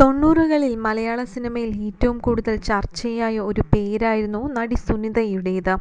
തൊണ്ണൂറുകളിൽ മലയാള സിനിമയിൽ ഏറ്റവും കൂടുതൽ ചർച്ചയായ ഒരു പേരായിരുന്നു നടി സുനിതയുടേത്.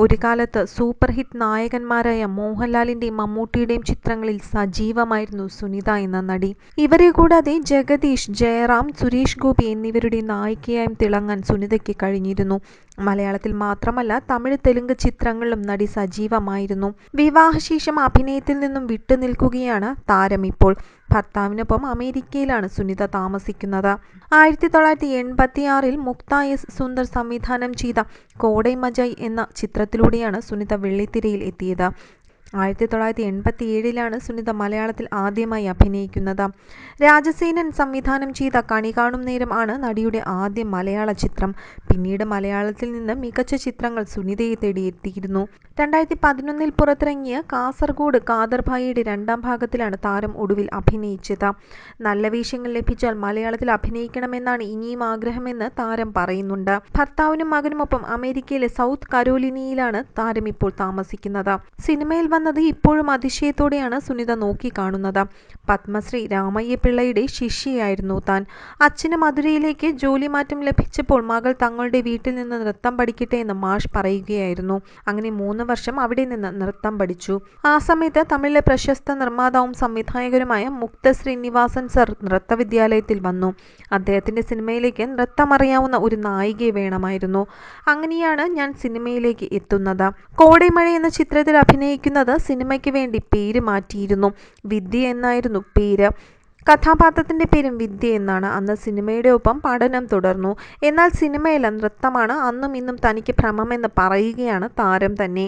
ഒരു കാലത്ത് സൂപ്പർ ഹിറ്റ് നായകന്മാരായ മോഹൻലാലിന്റെയും മമ്മൂട്ടിയുടെയും ചിത്രങ്ങളിൽ സജീവമായിരുന്നു സുനിത എന്ന നടി. ഇവരെ കൂടാതെ ജഗദീഷ്, ജയറാം, സുരേഷ് ഗോപി എന്നിവരുടെ നായികയായും തിളങ്ങാൻ സുനിതയ്ക്ക് കഴിഞ്ഞിരുന്നു. മലയാളത്തിൽ മാത്രമല്ല തമിഴ്, തെലുങ്ക് ചിത്രങ്ങളിലും നടി സജീവമായിരുന്നു. വിവാഹശേഷം അഭിനയത്തിൽ നിന്നും വിട്ടുനിൽക്കുകയാണ് താരം ഇപ്പോൾ. ഭർത്താവിനൊപ്പം അമേരിക്കയിലാണ് സുനിത താമസിക്കുന്നത്. 1986 മുക്ത എസ്. സുന്ദർ സംവിധാനം ചെയ്ത കോടൈ മജായ് എന്ന ചിത്രത്തിലൂടെയാണ് സുനിത വെള്ളിത്തിരയിൽ എത്തിയത്. 1987 സുനിത മലയാളത്തിൽ ആദ്യമായി അഭിനയിക്കുന്നത്. രാജസേനൻ സംവിധാനം ചെയ്ത കണി കാണും നേരം ആണ് നടിയുടെ ആദ്യ മലയാള ചിത്രം. പിന്നീട് മലയാളത്തിൽ നിന്ന് മികച്ച ചിത്രങ്ങൾ സുനിതയെ തേടിയെത്തിയിരുന്നു. 2011 പുറത്തിറങ്ങിയ കാസർഗോഡ് കാദർഭായിയുടെ രണ്ടാം ഭാഗത്തിലാണ് താരം ഒടുവിൽ അഭിനയിച്ചത്. നല്ല വേഷങ്ങൾ ലഭിച്ചാൽ മലയാളത്തിൽ അഭിനയിക്കണമെന്നാണ് ഇനിയും ആഗ്രഹമെന്ന് താരം പറയുന്നുണ്ട്. ഭർത്താവിനും മകനുമൊപ്പം അമേരിക്കയിലെ സൗത്ത് കരോലിനയിലാണ് താരം ഇപ്പോൾ താമസിക്കുന്നത്. സിനിമയിൽ വന്നത് ഇപ്പോഴും അതിശയത്തോടെയാണ് സുനിത നോക്കിക്കാണുന്നത്. പത്മശ്രീ രാമയ്യ പിള്ളയുടെ ശിഷ്യയായിരുന്നു താൻ. അച്ഛന് മധുരയിലേക്ക് ജോലി മാറ്റം ലഭിച്ചപ്പോൾ മകൾ തങ്ങളുടെ വീട്ടിൽ നിന്ന് നൃത്തം പഠിക്കട്ടെ എന്ന് മാഷ് പറയുകയായിരുന്നു. അങ്ങനെ 3 വർഷം അവിടെ നിന്ന് നൃത്തം പഠിച്ചു. ആ സമയത്ത് തമിഴിലെ പ്രശസ്ത നിർമ്മാതാവും സംവിധായകരുമായ മുക്ത ശ്രീനിവാസൻ സർ നൃത്തവിദ്യാലയത്തിൽ വന്നു. അദ്ദേഹത്തിന്റെ സിനിമയിലേക്ക് നൃത്തമറിയാവുന്ന ഒരു നായികയെ വേണമായിരുന്നു. അങ്ങനെയാണ് ഞാൻ സിനിമയിലേക്ക് എത്തുന്നത്. കോടൈമഴ എന്ന ചിത്രത്തിൽ അഭിനയിക്കുന്നത് സിനിമയ്ക്ക് വേണ്ടി പേര് മാറ്റിയിരുന്നു. വിദ്യ എന്നായിരുന്നു പേര്. കഥാപാത്രത്തിന്റെ പേരും വിദ്യ എന്നാണ്. അന്ന് സിനിമയുടെ ഒപ്പം പഠനം തുടർന്നു. എന്നാൽ സിനിമയല്ല, നൃത്തമാണ് അന്നും ഇന്നും തനിക്ക് ഭ്രമമെന്ന് പറയുകയാണ് താരം തന്നെ.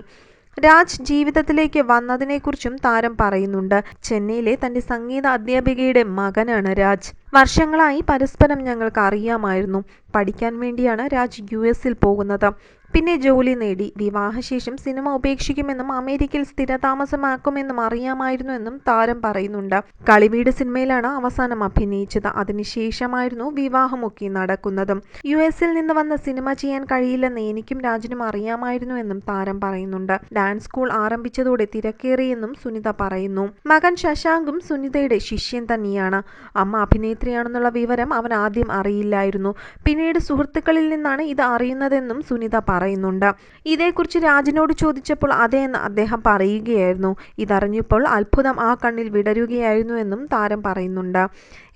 രാജ് ജീവിതത്തിലേക്ക് വന്നതിനെക്കുറിച്ചും താരം പറയുന്നുണ്ട്. ചെന്നൈയിലെ തന്റെ സംഗീത അധ്യാപികയുടെ മകനാണ് രാജ്. വർഷങ്ങളായി പരസ്പരം ഞങ്ങൾക്ക് അറിയാമായിരുന്നു. പഠിക്കാൻ വേണ്ടിയാണ് രാജ് US പോകുന്നത്. പിന്നെ ജോലി നേടി. വിവാഹശേഷം സിനിമ ഉപേക്ഷിക്കുമെന്നും അമേരിക്കയിൽ സ്ഥിരതാമസമാക്കുമെന്നും അറിയാമായിരുന്നുവെന്നും താരം പറയുന്നുണ്ട്. കളിവീട് സിനിമയിലാണ് അവസാനം അഭിനയിച്ചത്. അതിനുശേഷമായിരുന്നു വിവാഹമൊക്കെ നടക്കുന്നതും. US നിന്ന് വന്ന് സിനിമ ചെയ്യാൻ കഴിയില്ലെന്ന് എനിക്കും രാജിനും അറിയാമായിരുന്നുവെന്നും താരം പറയുന്നുണ്ട്. ഡാൻസ് സ്കൂൾ ആരംഭിച്ചതോടെ തിരക്കേറിയെന്നും സുനിത പറയുന്നു. മകൻ ശശാങ്കും സുനിതയുടെ ശിഷ്യൻ തന്നെയാണ്. അമ്മ അഭിനേത്രിയാണെന്നുള്ള വിവരം അവൻ ആദ്യം അറിയില്ലായിരുന്നു. പിന്നീട് സുഹൃത്തുക്കളിൽ നിന്നാണ് ഇത് അറിയുന്നതെന്നും സുനിത പറയുന്നുണ്ട്. ഇതേക്കുറിച്ച് രാജിനോട് ചോദിച്ചപ്പോൾ അതെ എന്ന് അദ്ദേഹം പറയുകയായിരുന്നു. ഇതറിഞ്ഞപ്പോൾ അത്ഭുതം ആ കണ്ണിൽ വിടരുകയായിരുന്നുവെന്നും താരം പറയുന്നുണ്ട്.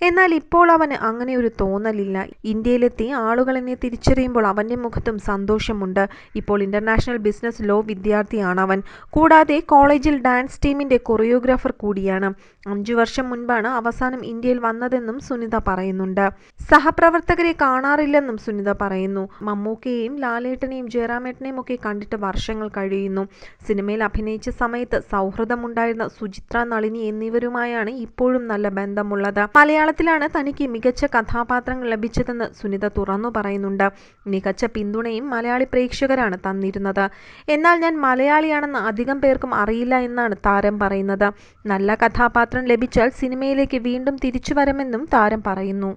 എന്നാൽ ഇപ്പോൾ അവന് അങ്ങനെ ഒരു തോന്നലില്ല. ഇന്ത്യയിലെത്തി ആളുകൾ എന്നെ തിരിച്ചറിയുമ്പോൾ അവന്റെ മുഖത്തും സന്തോഷമുണ്ട്. ഇപ്പോൾ ഇന്റർനാഷണൽ ബിസിനസ് ലോ വിദ്യാർത്ഥിയാണവൻ. കൂടാതെ കോളേജിൽ ഡാൻസ് ടീമിന്റെ കൊറിയോഗ്രാഫർ കൂടിയാണ്. 5 വർഷം മുൻപാണ് അവസാനം ഇന്ത്യയിൽ വന്നതെന്നും സുനിത പറയുന്നുണ്ട്. സഹപ്രവർത്തകരെ കാണാറില്ലെന്നും സുനിത പറയുന്നു. മമ്മൂക്കയെയും ലാലേട്ടനെയും ജയറാമേട്ടനെയും ഒക്കെ കണ്ടിട്ട് വർഷങ്ങൾ കഴിയുന്നു. സിനിമയിൽ അഭിനയിച്ച സമയത്ത് സൗഹൃദമുണ്ടായിരുന്ന സുചിത്ര, നളിനി എന്നിവരുമായാണ് ഇപ്പോഴും നല്ല ബന്ധമുള്ളത്. മലയാളത്തിലാണ് തനിക്ക് മികച്ച കഥാപാത്രങ്ങൾ ലഭിച്ചതെന്ന് സുനിത തുറന്നു പറയുന്നുണ്ട്. മികച്ച പിന്തുണയും മലയാളി പ്രേക്ഷകരാണ് തന്നിരുന്നത്. എന്നാൽ ഞാൻ മലയാളിയാണെന്ന് അധികം പേർക്കും അറിയില്ല എന്നാണ് താരം പറയുന്നത്. നല്ല കഥാപാത്രം ലഭിച്ചാൽ സിനിമയിലേക്ക് വീണ്ടും തിരിച്ചു വരുമെന്നും താരം പറയുന്നു.